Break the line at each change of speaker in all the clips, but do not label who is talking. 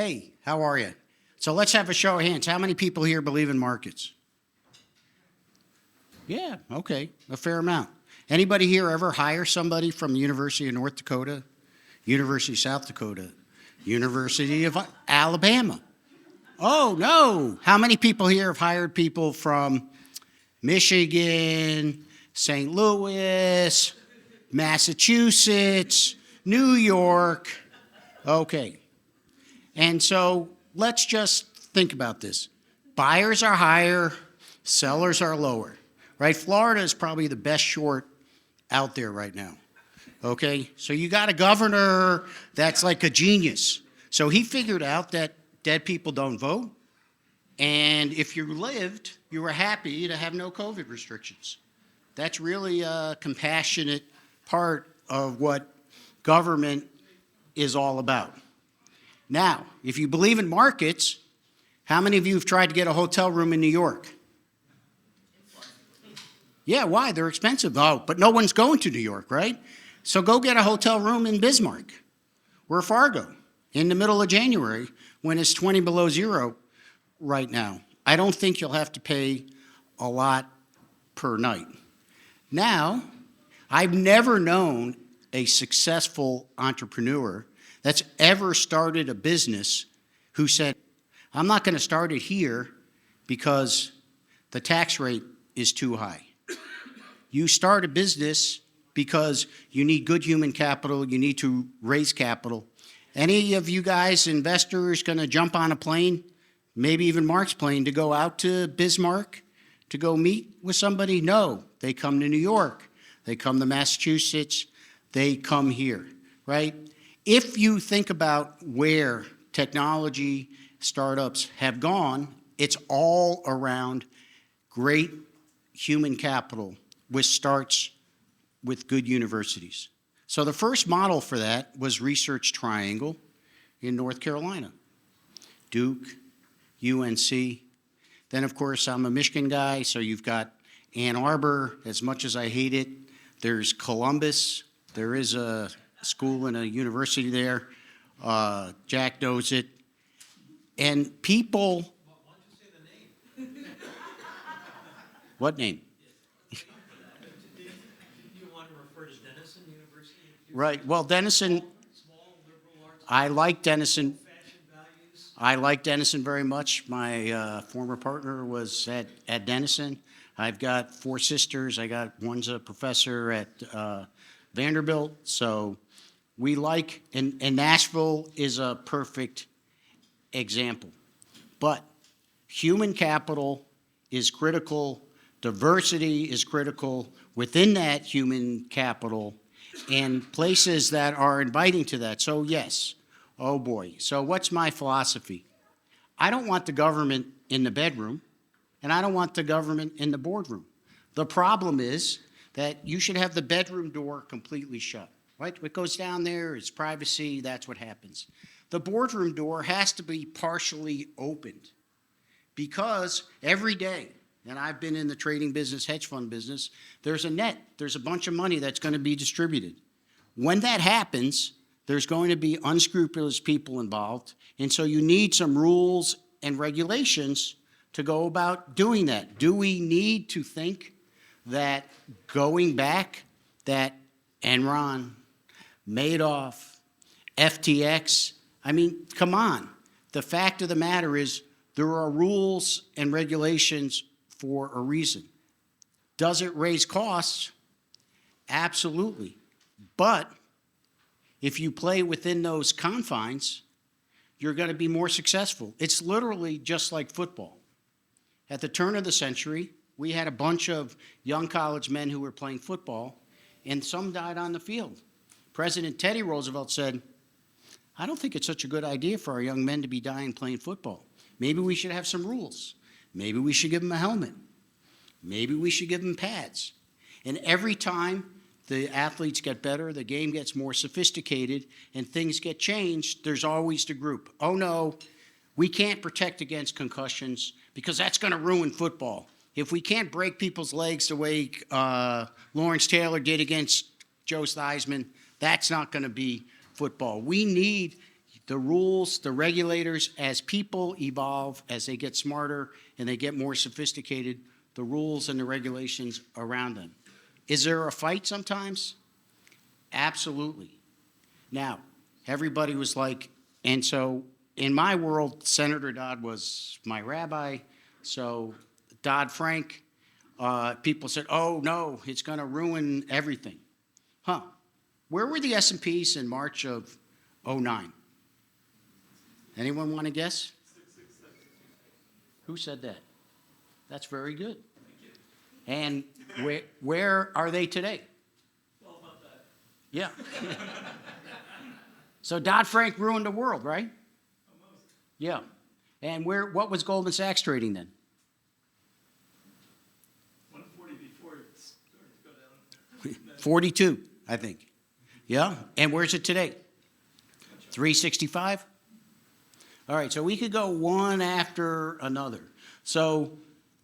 Hey, how are you? So let's have a show of hands. How many people here believe in markets? Yeah, okay, a fair amount. Anybody here ever hire somebody from the University of North Dakota, University of South Dakota, University of Alabama? Oh, no. How many people here have hired people from Michigan, St. Louis, Massachusetts, New York? Okay. And so let's just think about this. Buyers are higher, sellers are lower, right? Florida is probably the best short out there right now, okay? So you got a governor that's like a genius. So he figured out that dead people don't vote, and if you lived, you were happy to have no COVID restrictions. That's really a compassionate part of what government is all about. Now, if you believe in markets, how many of you have tried to get a hotel room in New York? Yeah, why? They're expensive. Oh, but no one's going to New York, right? So go get a hotel room in Bismarck or Fargo in the middle of January when it's 20 below zero right now. I don't think you'll have to pay a lot per night. Now, I've never known a successful entrepreneur that's ever started a business who said, I'm not going to start it here because the tax rate is too high. You start a business because you need good human capital, you need to raise capital. Any of you guys, investors, going to jump on a plane, maybe even Mark's plane, to go out to Bismarck to go meet with somebody? No, they come to New York, they come to Massachusetts, they come here, right? If you think about where technology startups have gone, it's all around great human capital, which starts with good universities. So the first model for that was Research Triangle in North Carolina. Duke, UNC. Then, of course, I'm a Michigan guy, so you've got Ann Arbor. As much as I hate it, there's Columbus. There is a school and a university there. Jack knows it. And people... Why don't you say the name? What name?
Do you want to refer to Denison University?
Right. Well, Denison...
Small liberal arts.
I like Denison.
Fashion values.
I like Denison very much. My former partner was at Denison. I've got 4 sisters. One's a professor at Vanderbilt. So we like, and Nashville is a perfect example. But human capital is critical. Diversity is critical within that human capital, and places that are inviting to that. So yes, oh boy. So what's my philosophy? I don't want the government in the bedroom, and I don't want the government in the boardroom. The problem is that you should have the bedroom door completely shut, right? What goes down there is privacy, that's what happens. The boardroom door has to be partially opened because every day, and I've been in the trading business, hedge fund business, there's a net, there's a bunch of money that's going to be distributed. When that happens, there's going to be unscrupulous people involved, and so you need some rules and regulations to go about doing that. Do we need to think that going back, that Enron, Madoff, FTX, I mean, come on. The fact of the matter is there are rules and regulations for a reason. Does it raise costs? Absolutely. But if you play within those confines, you're going to be more successful. It's literally just like football. At the turn of the century, we had a bunch of young college men who were playing football, and some died on the field. President Teddy Roosevelt said, I don't think it's such a good idea for our young men to be dying playing football. Maybe we should have some rules. Maybe we should give them a helmet. Maybe we should give them pads. And every time the athletes get better, the game gets more sophisticated, and things get changed, there's always the group. Oh no, we can't protect against concussions because that's going to ruin football. If we can't break people's legs the way Lawrence Taylor did against Joe Theismann, that's not going to be football. We need the rules, the regulators, as people evolve, as they get smarter and they get more sophisticated, the rules and the regulations around them. Is there a fight sometimes? Absolutely. Now, everybody was like, and so in my world, Senator Dodd was my rabbi. So Dodd-Frank, people said, oh, no, it's going to ruin everything. Huh. Where were the S&Ps in March of '09? Anyone want to guess? Who said that? That's very good. And where are they today?
Well, about that.
Yeah. So Dodd-Frank ruined the world, right?
Almost.
Yeah. And what was Goldman Sachs trading then?
140 before it started to go down.
42, I think. Yeah. And where's it today? 365? All right, so we could go one after another. So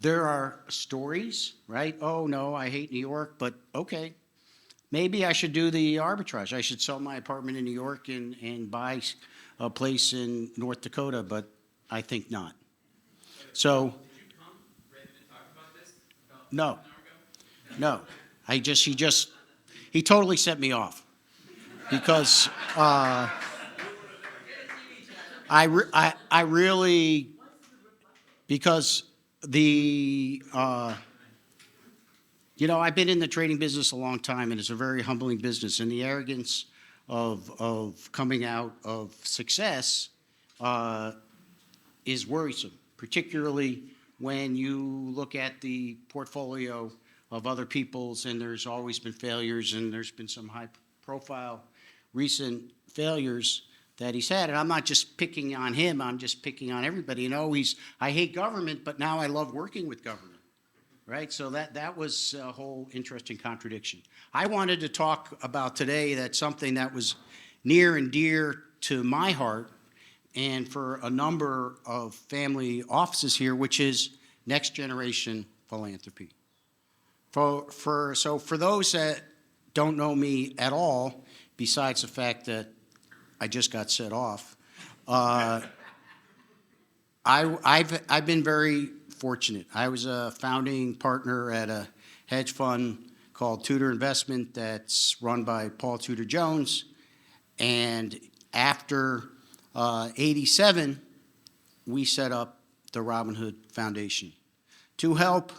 there are stories, right? Oh, no, I hate New York, but okay. Maybe I should do the arbitrage. I should sell my apartment in New York and buy a place in North Dakota, but I think not. So,
Did you come ready to talk about this? About
no,
half an hour ago?
no. He totally set me off because I really, because I've been in the trading business a long time, and it's a very humbling business. And the arrogance of coming out of success is worrisome, particularly when you look at the portfolio of other people's, and there's always been failures, and there's been some high-profile recent failures that he's had. And I'm not just picking on him, I'm just picking on everybody. I hate government, but now I love working with government. Right, so that was a whole interesting contradiction. I wanted to talk about today that's something that was near and dear to my heart and for a number of family offices here, which is next generation philanthropy. So for those that don't know me at all, besides the fact that I just got set off, I've been very fortunate. I was a founding partner at a hedge fund called Tudor Investment that's run by Paul Tudor Jones. And after '87, we set up the Robin Hood Foundation to help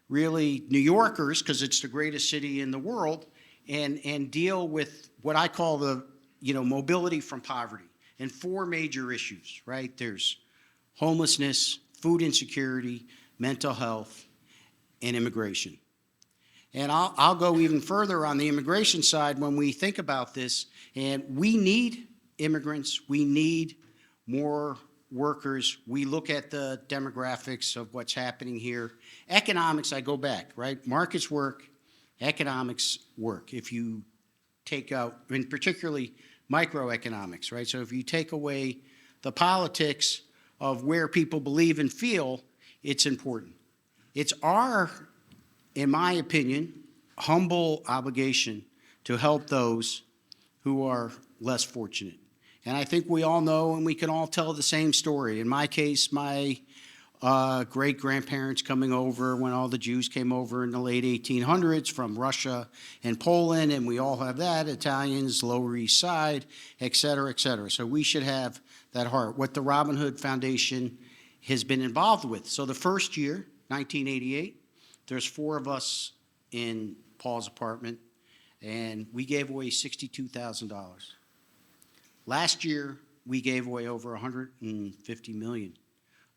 really New Yorkers, because it's the greatest city in the world, and deal with what I call the mobility from poverty. And four major issues, right? There's homelessness, food insecurity, mental health, and immigration. And I'll go even further on the immigration side when we think about this. And we need immigrants. We need more workers. We look at the demographics of what's happening here. Economics, I go back, right? Markets work, economics work. If you take out, and particularly microeconomics, right? So if you take away the politics of where people believe and feel, it's important. It's our, in my opinion, humble obligation to help those who are less fortunate. And I think we all know, and we can all tell the same story. In my case, my great-grandparents coming over when all the Jews came over in the late 1800s from Russia and Poland, and we all have that, Italians, Lower East Side, et cetera, et cetera. So we should have that heart, what the Robin Hood Foundation has been involved with. So the first year, 1988, there's four of us in Paul's apartment, and we gave away $62,000. Last year, we gave away over $150 million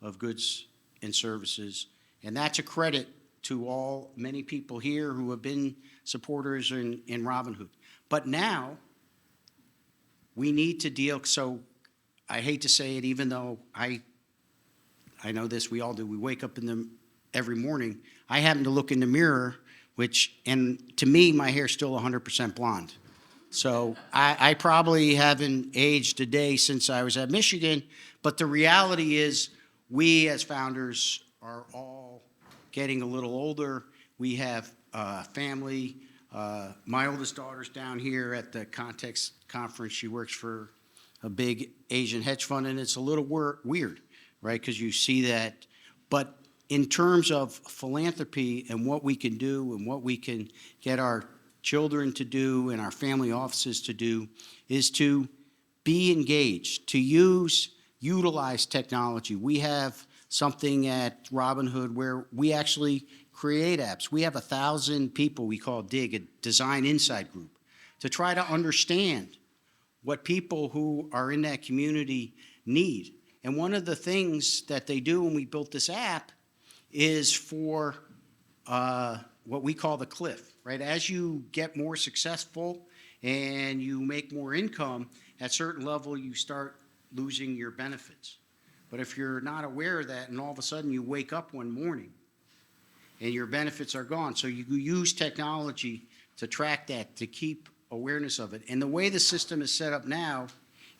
of goods and services, and that's a credit to many people here who have been supporters in Robin Hood. But now, we need to deal, so I hate to say it, even though I know this, we all do, we wake up every morning, I happen to look in the mirror, and to me, my hair's still 100% blonde. So I probably haven't aged a day since I was at Michigan, but the reality is we as founders are all getting a little older. We have family. My oldest daughter's down here at the Context Conference. She works for a big Asian hedge fund, and it's a little weird, right? Because you see that. But in terms of philanthropy and what we can do and what we can get our children to do and our family offices to do is to be engaged, to utilize technology. We have something at Robinhood where we actually create apps. We have 1,000 people we call DIG, a Design Insight Group, to try to understand what people who are in that community need. And one of the things that they do when we built this app is for what we call the cliff, right? As you get more successful and you make more income, at a certain level you start losing your benefits. But if you're not aware of that and all of a sudden you wake up one morning and your benefits are gone, so you use technology to track that, to keep awareness of it. And the way the system is set up now,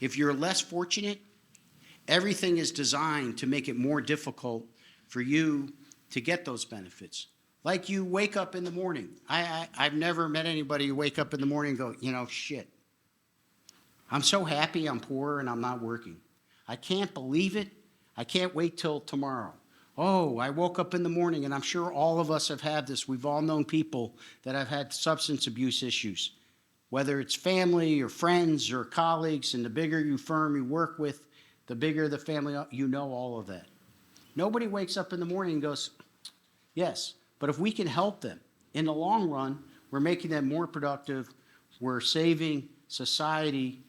if you're less fortunate, everything is designed to make it more difficult for you to get those benefits. Like you wake up in the morning. I've never met anybody who wake up in the morning and go, you know, shit. I'm so happy I'm poor and I'm not working. I can't believe it. I can't wait till tomorrow. Oh, I woke up in the morning, and I'm sure all of us have had this. We've all known people that have had substance abuse issues, whether it's family or friends or colleagues, and the bigger you firm you work with, the bigger the family, you know all of that. Nobody wakes up in the morning and goes, yes, but if we can help them, in the long run, we're making them more productive, we're saving society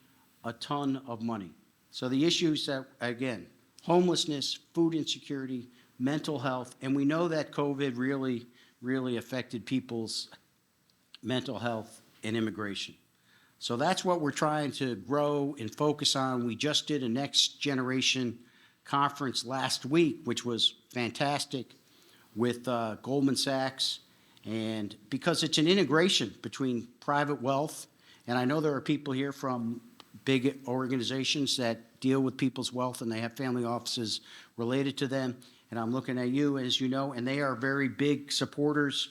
a ton of money. So the issues that, again, homelessness, food insecurity, mental health, and we know that COVID really affected people's mental health and immigration. So that's what we're trying to grow and focus on. We just did a next generation conference last week, which was fantastic, with Goldman Sachs, and because it's an integration between private wealth, and I know there are people here from big organizations that deal with people's wealth and they have family offices related to them, and I'm looking at you, as you know, and they are very big supporters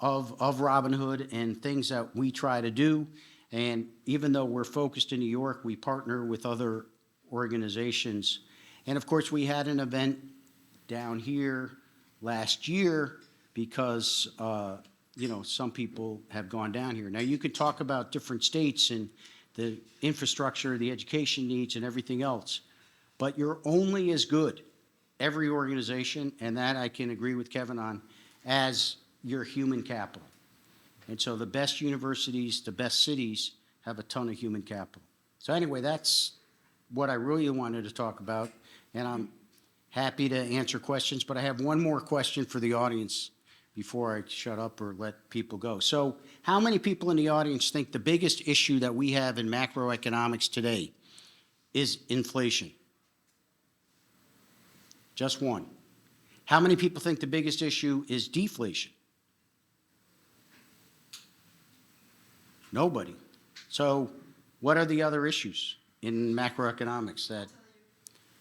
of Robinhood and things that we try to do. And even though we're focused in New York, we partner with other organizations. And of course, we had an event down here last year because, you know, some people have gone down here. Now, you could talk about different states and the infrastructure, the education needs, and everything else, but you're only as good, every organization, and that I can agree with Kevin on, as your human capital. And so the best universities, the best cities have a ton of human capital. So anyway, that's what I really wanted to talk about, and I'm happy to answer questions, but I have one more question for the audience before I shut up or let people go. So how many people in the audience think the biggest issue that we have in macroeconomics today is inflation? Just one. How many people think the biggest issue is deflation? Nobody. So what are the other issues in macroeconomics that?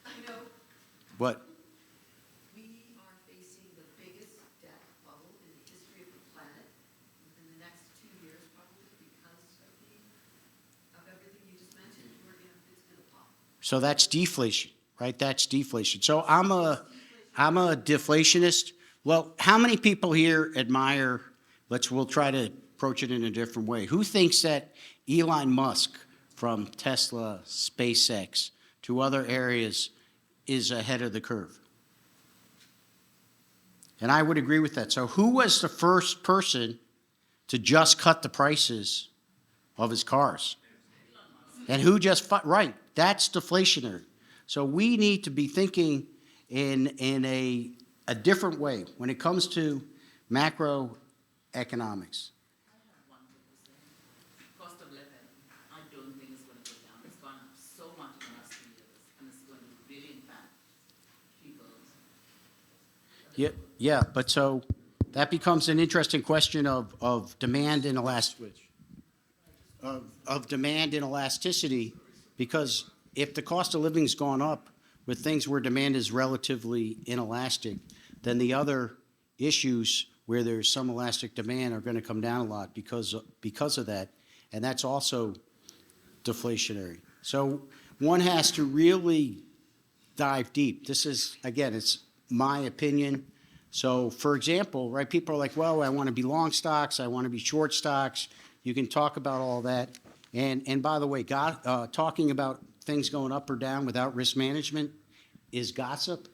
You know,
What?
we are facing the biggest debt bubble in the history of the planet within the next 2 years, probably because of everything you just mentioned. It's going to pop.
So that's deflation, right? That's deflation. So I'm a deflationist. Well, how many people here admire, we'll try to approach it in a different way. Who thinks that Elon Musk from Tesla, SpaceX, to other areas is ahead of the curve? And I would agree with that. So who was the first person to just cut the prices of his cars? And who just, right, that's deflationary. So we need to be thinking in a different way when it comes to macroeconomics.
I have one thing to say. Cost of living, I don't think it's going to go down. It's gone up so much in the last 2 years, and it's going to really impact people's.
Yeah, but so that becomes an interesting question of demand and of demand and elasticity, because if the cost of living's gone up with things where demand is relatively inelastic, then the other issues where there's some elastic demand are going to come down a lot because of that, and that's also deflationary. So one has to really dive deep. This is, again, it's my opinion. So, for example, right, people are like, well, I want to be long stocks, I want to be short stocks. You can talk about all that. And by the way, talking about things going up or down without risk management is gossip.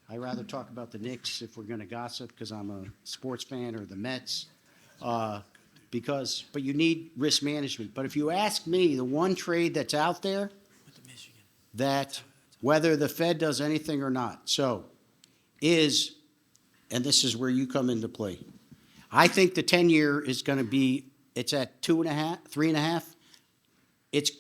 I'd rather talk about the Knicks if we're going to gossip because I'm a sports fan, or the Mets. But you need risk management. But if you ask me, the one trade that's out there that whether the Fed does anything or not, so is, and this is where you come into play. I think the 10-year is going to be, it's at 2.5, 3.5. It's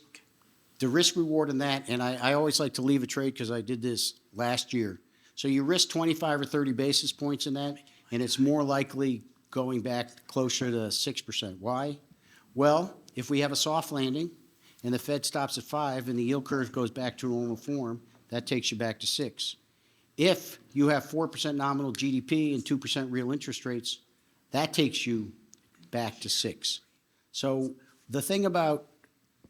the risk reward in that, and I always like to leave a trade because I did this last year. So you risk 25 or 30 basis points in that, and it's more likely going back closer to 6%. Why? Well, if we have a soft landing and the Fed stops at 5 and the yield curve goes back to normal form, that takes you back to 6. If you have 4% nominal GDP and 2% real interest rates, that takes you back to 6. So the thing about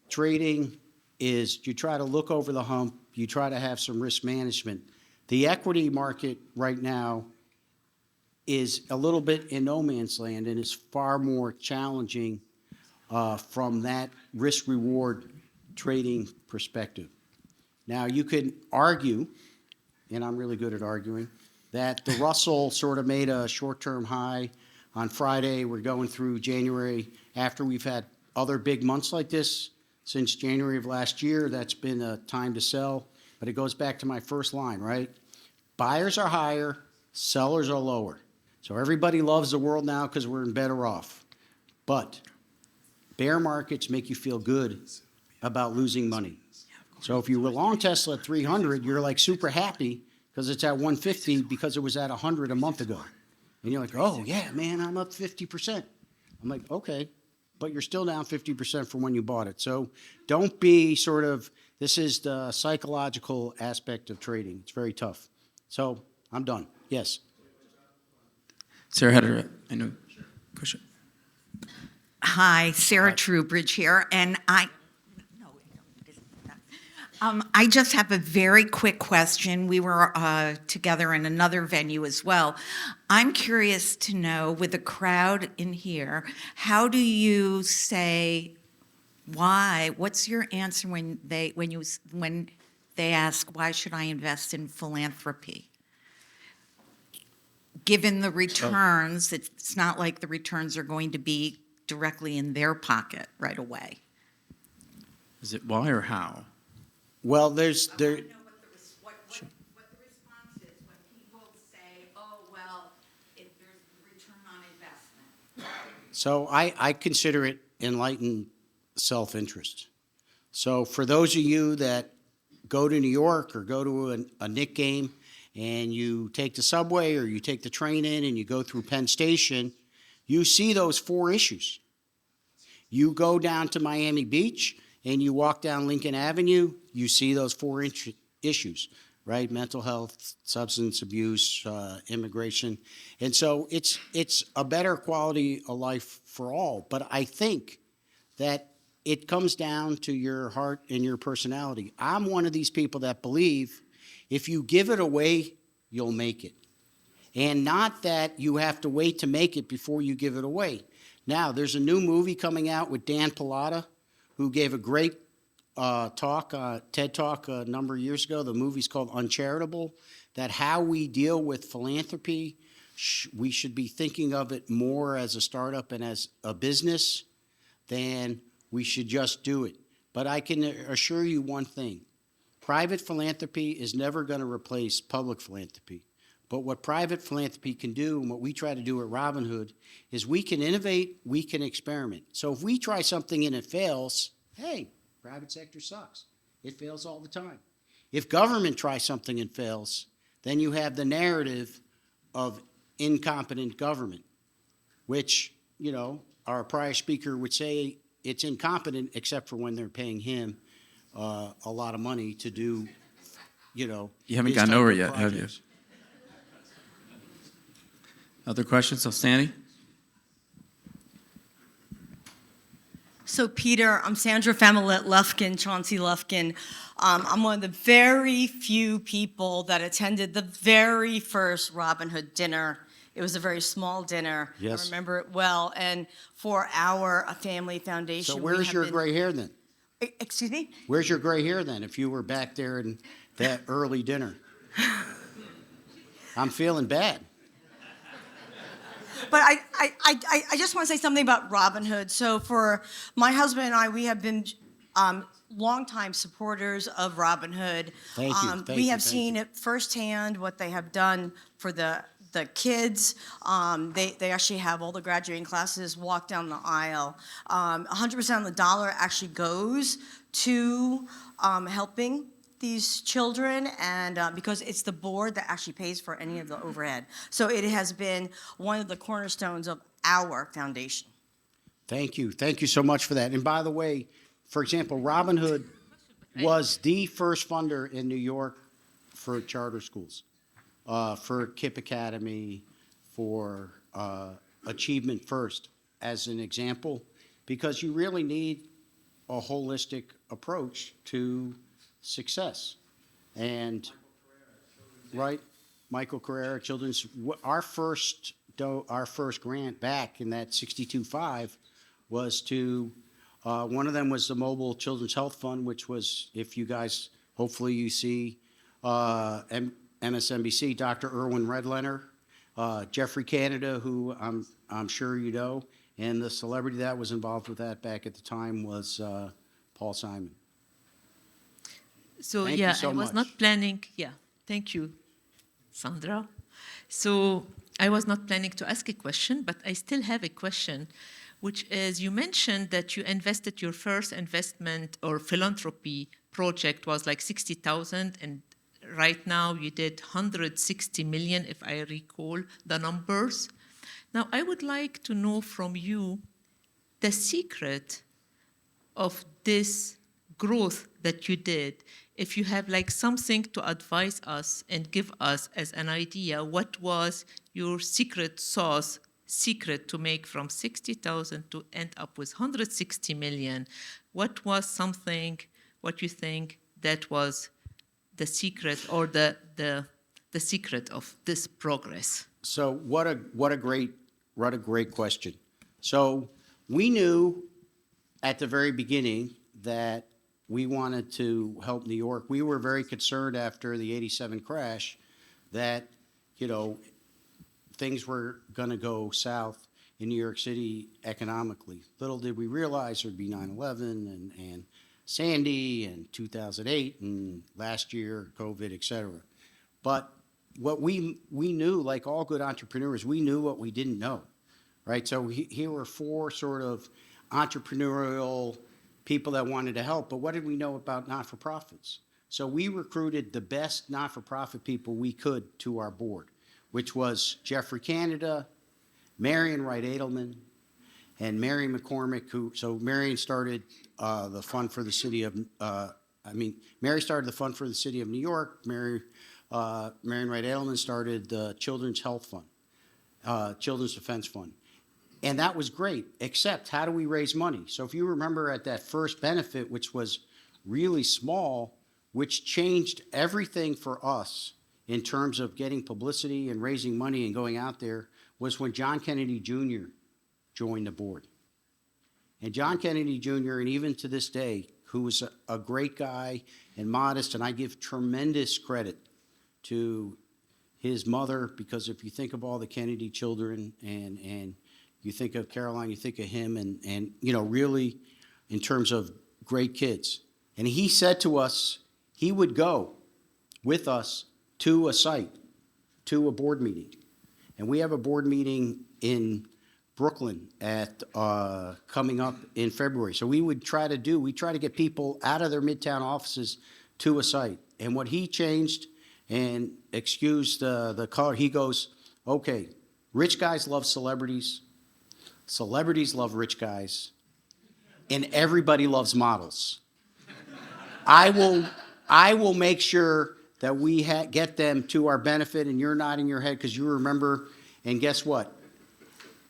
trading is you try to look over the hump, you try to have some risk management. The equity market right now is a little bit in no man's land and is far more challenging from that risk-reward trading perspective. Now, you could argue, and I'm really good at arguing, that the Russell sort of made a short-term high on Friday. We're going through January after we've had other big months like this since January of last year. That's been a time to sell. But it goes back to my first line, right? Buyers are higher, sellers are lower. So everybody loves the world now because we're better off. But bear markets make you feel good about losing money. So if you were long Tesla at 300, you're like super happy because it's at 150 because it was at 100 a month ago. And you're like, oh yeah, man, I'm up 50%. I'm like, okay, but you're still down 50% from when you bought it. So don't be sort of, this is the psychological aspect of trading. It's very tough. So I'm done. Yes.
Sarah had her, I know. Question.
Hi, Sarah Trubridge here, and I just have a very quick question. We were together in another venue as well. I'm curious to know, with a crowd in here, how do you say why? What's your answer when they ask, why should I invest in philanthropy? Given the returns, it's not like the returns are going to be directly in their pocket right away.
Is it why or how?
Well,
I want to know what the response is when people say, oh, well, if there's return on investment.
so I consider it enlightened self-interest. So for those of you that go to New York or go to a Knick game and you take the subway or you take the train in and you go through Penn Station, you see those 4 issues. You go down to Miami Beach and you walk down Lincoln Avenue, you see those 4 issues, right? Mental health, substance abuse, immigration. And so it's a better quality of life for all. But I think that it comes down to your heart and your personality. I'm one of these people that believe if you give it away, you'll make it. And not that you have to wait to make it before you give it away. Now, there's a new movie coming out with Dan Pallotta, who gave a great TED Talk a number of years ago. The movie's called Uncharitable, that how we deal with philanthropy, we should be thinking of it more as a startup and as a business than we should just do it. But I can assure you one thing. Private philanthropy is never going to replace public philanthropy. But what private philanthropy can do, and what we try to do at Robinhood, is we can innovate, we can experiment. So if we try something and it fails, hey, private sector sucks. It fails all the time. If government tries something and fails, then you have the narrative of incompetent government, which, you know, our prior speaker would say it's incompetent except for when they're paying him a lot of money to do, you know.
You haven't
his
gotten
type
over
of
it yet, have you?
projects.
Other questions? So, Sandy?
So Peter, I'm Sandra Familette Lufkin, Chauncey Lufkin. I'm one of the very few people that attended the very first Robin Hood dinner. It was a very small dinner.
Yes.
I remember it well. And for our family foundation,
So
we
where's
have
your
been-
gray hair then?
Excuse me?
Where's your gray hair then, if you were back there in that early dinner? I'm feeling bad.
But I just want to say something about Robin Hood. So for my husband and I, we have been longtime supporters of Robin Hood.
Thank you, thank
we
you,
have
thank
seen
you.
it firsthand what they have done for the kids. They actually have all the graduating classes walk down the aisle. 100% of the dollar actually goes to helping these children, and because it's the board that actually pays for any of the overhead. So it has been one of the cornerstones of our foundation.
Thank you. Thank you so much for that. And by the way, for example, Robin Hood was the first funder in New York for charter schools, for KIPP Academy, for Achievement First, as an example, because you really need a holistic approach to success. And, right, Michael Carrera, Children's, our first grant back in that 62.5 was to, one of them was the Mobile Children's Health Fund, which was, if you guys, hopefully you see, MSNBC, Dr. Irwin Redlener, Jeffrey Canada, who I'm sure you know, and the celebrity that was involved with that back at the time was Paul Simon.
So
Thank you
yeah,
so
I was
much.
not planning. Yeah, thank you, Sandra. So I was not planning to ask a question, but I still have a question, which is you mentioned that you invested your first investment or philanthropy project was like 60,000, and right now you did 160 million, if I recall the numbers. Now I would like to know from you the secret of this growth that you did. If you have like something to advise us and give us as an idea, what was your secret sauce, secret to make from 60,000 to end up with 160 million? What was something, what you think that was the secret or the secret of this progress?
So what a great question. So we knew at the very beginning that we wanted to help New York. We were very concerned after the '87 crash that, you know, things were going to go south in New York City economically. Little did we realize there'd be 9/11 and Sandy and 2008 and last year COVID, et cetera. But what we knew, like all good entrepreneurs, we knew what we didn't know, right? So here were four sort of entrepreneurial people that wanted to help, but what did we know about not-for-profits? So we recruited the best not-for-profit people we could to our board, which was Jeffrey Canada, Marion Wright Edelman, and Mary McCormick, so Marion started the fund for the city of, Mary started the fund for the city of New York. Marion Wright Edelman started the Children's Health Fund, Children's Defense Fund. And that was great, except how do we raise money? So if you remember at that first benefit, which was really small, which changed everything for us in terms of getting publicity and raising money and going out there, was when John Kennedy Jr. joined the board. And John Kennedy Jr., and even to this day, who was a great guy and modest, and I give tremendous credit to his mother, because if you think of all the Kennedy children and you think of Caroline, you think of him, and you know, really in terms of great kids. And he said to us, he would go with us to a site, to a board meeting. And we have a board meeting in Brooklyn at coming up in February. So we try to get people out of their Midtown offices to a site. And what he changed, and excuse the color, he goes, okay, rich guys love celebrities. Celebrities love rich guys, and everybody loves models. I will make sure that we get them to our benefit, and you're nodding your head because you remember, and guess what?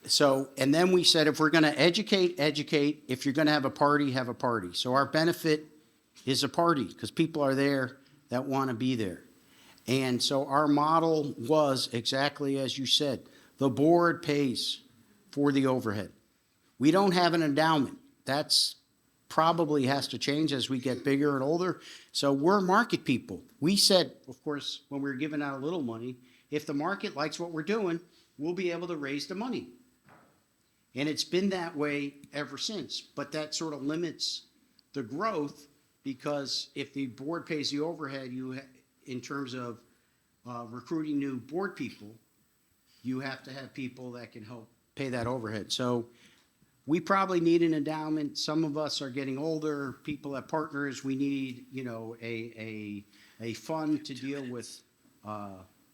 So, and then we said, if we're going to educate, educate. If you're going to have a party, have a party. So our benefit is a party because people are there that want to be there. And so our model was exactly as you said. The board pays for the overhead. We don't have an endowment. That's probably has to change as we get bigger and older. So we're market people. We said, of course, when we were giving out a little money, if the market likes what we're doing, we'll be able to raise the money. And it's been that way ever since. But that sort of limits the growth because if the board pays the overhead, in terms of recruiting new board people, you have to have people that can help pay that overhead. So we probably need an endowment. Some of us are getting older. People have partners. We need, a fund to deal with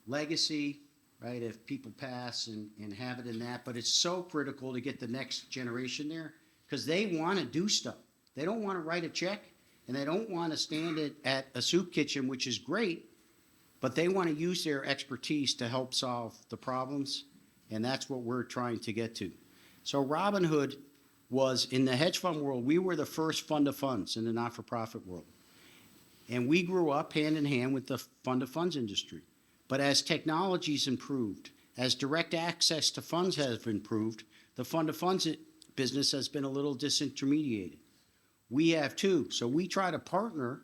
legacy, right? If people pass and have it in that. But it's so critical to get the next generation there because they want to do stuff. They don't want to write a check and they don't want to stand it at a soup kitchen, which is great, but they want to use their expertise to help solve the problems. And that's what we're trying to get to. So Robinhood was, in the hedge fund world, we were the first fund of funds in the not-for-profit world. And we grew up hand in hand with the fund of funds industry. But as technology's improved, as direct access to funds has improved, the fund of funds business has been a little disintermediated. We have too. So we try to partner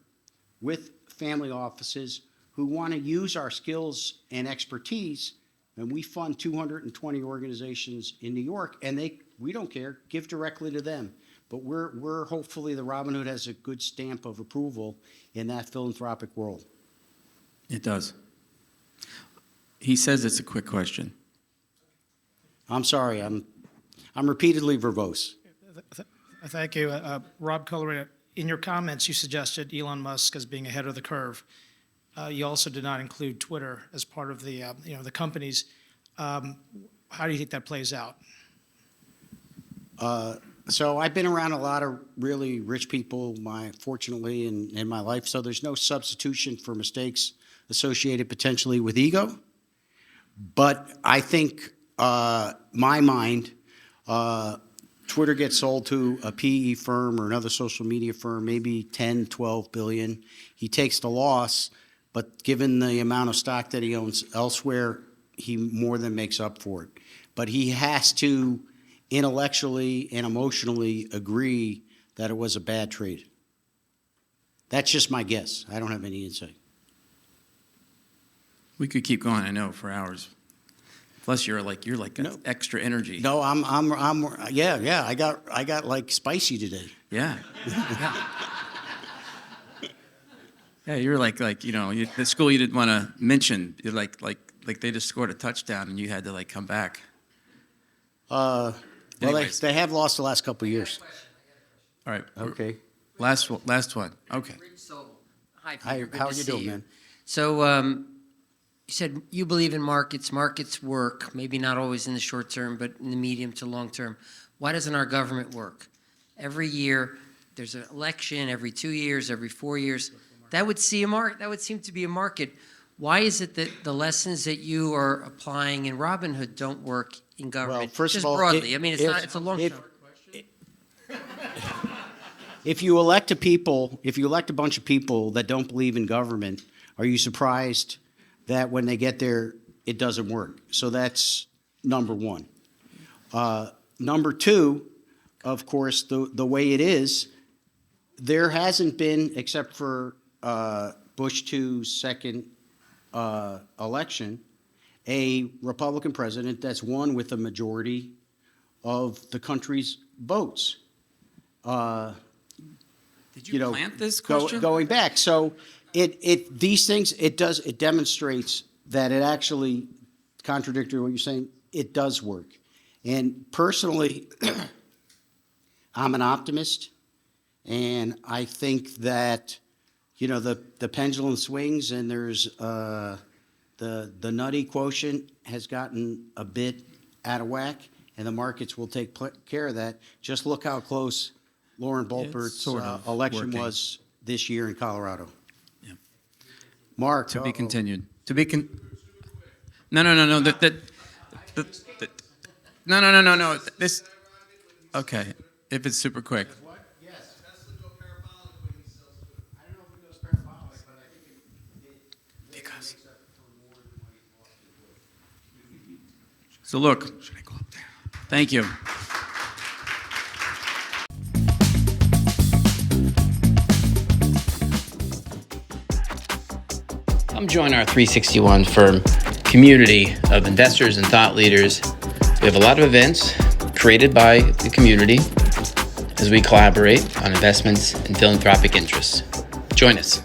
with family offices who want to use our skills and expertise. And we fund 220 organizations in New York, and we don't care, give directly to them. But we're hopefully the Robinhood has a good stamp of approval in that philanthropic world.
It does. He says it's a quick question.
I'm sorry, I'm repeatedly verbose.
Thank you. Rob Colorado, in your comments, you suggested Elon Musk as being ahead of the curve. You also did not include Twitter as part of the, the companies. How do you think that plays out?
So I've been around a lot of really rich people, fortunately, in my life. So there's no substitution for mistakes associated potentially with ego. But I think, my mind, Twitter gets sold to a PE firm or another social media firm, maybe 10, 12 billion. He takes the loss, but given the amount of stock that he owns elsewhere, he more than makes up for it. But he has to intellectually and emotionally agree that it was a bad trade. That's just my guess. I don't have any insight.
We could keep going, I know, for hours. Plus, you're like
No.
extra energy.
No, yeah. I got like spicy today.
Yeah. Yeah. Yeah, you're like the school you didn't want to mention. You're like they just scored a touchdown and you had to come back.
Well,
Anyways.
they have lost the last couple of years.
All right.
Okay.
Last one. Okay.
Rich Sobel. Hi,
Hi,
Peter. Good
how
to
are you
see
doing, man?
So, you said you believe in markets. Markets work, maybe not always in the short term, but in the medium to long term. Why doesn't our government work? Every year, there's an election. Every 2 years, every 4 years, that would seem to be a market. Why is it that the lessons that you are applying in Robinhood don't work in government?
Well, first
Just
of all,
broadly. It's a long term.
If you elect a bunch of people that don't believe in government, are you surprised that when they get there, it doesn't work? So that's number one. Number two, of course, the way it is, there hasn't been, except for Bush II's second election, a Republican president that's won with a majority of the country's votes.
Did you plant this question?
Going back, so these things it demonstrates that it actually, contradictory to what you're saying, it does work. And personally, I'm an optimist, and I think that the pendulum swings, and there's the nutty quotient has gotten a bit out of whack, and the markets will take care of that. Just look how close Lauren Boebert's
sort of
election
working.
was this year in Colorado.
Yeah.
Mark.
To be
uh-oh.
continued. No. No. This, okay, if it's super quick.
Yes. I don't know if it goes parabolic, but I think it
Because-
makes up for more than what he lost it with.
So look, thank you.
Come join our 361 firm community of investors and thought leaders. We have a lot of events created by the community as we collaborate on investments and philanthropic interests. Join us.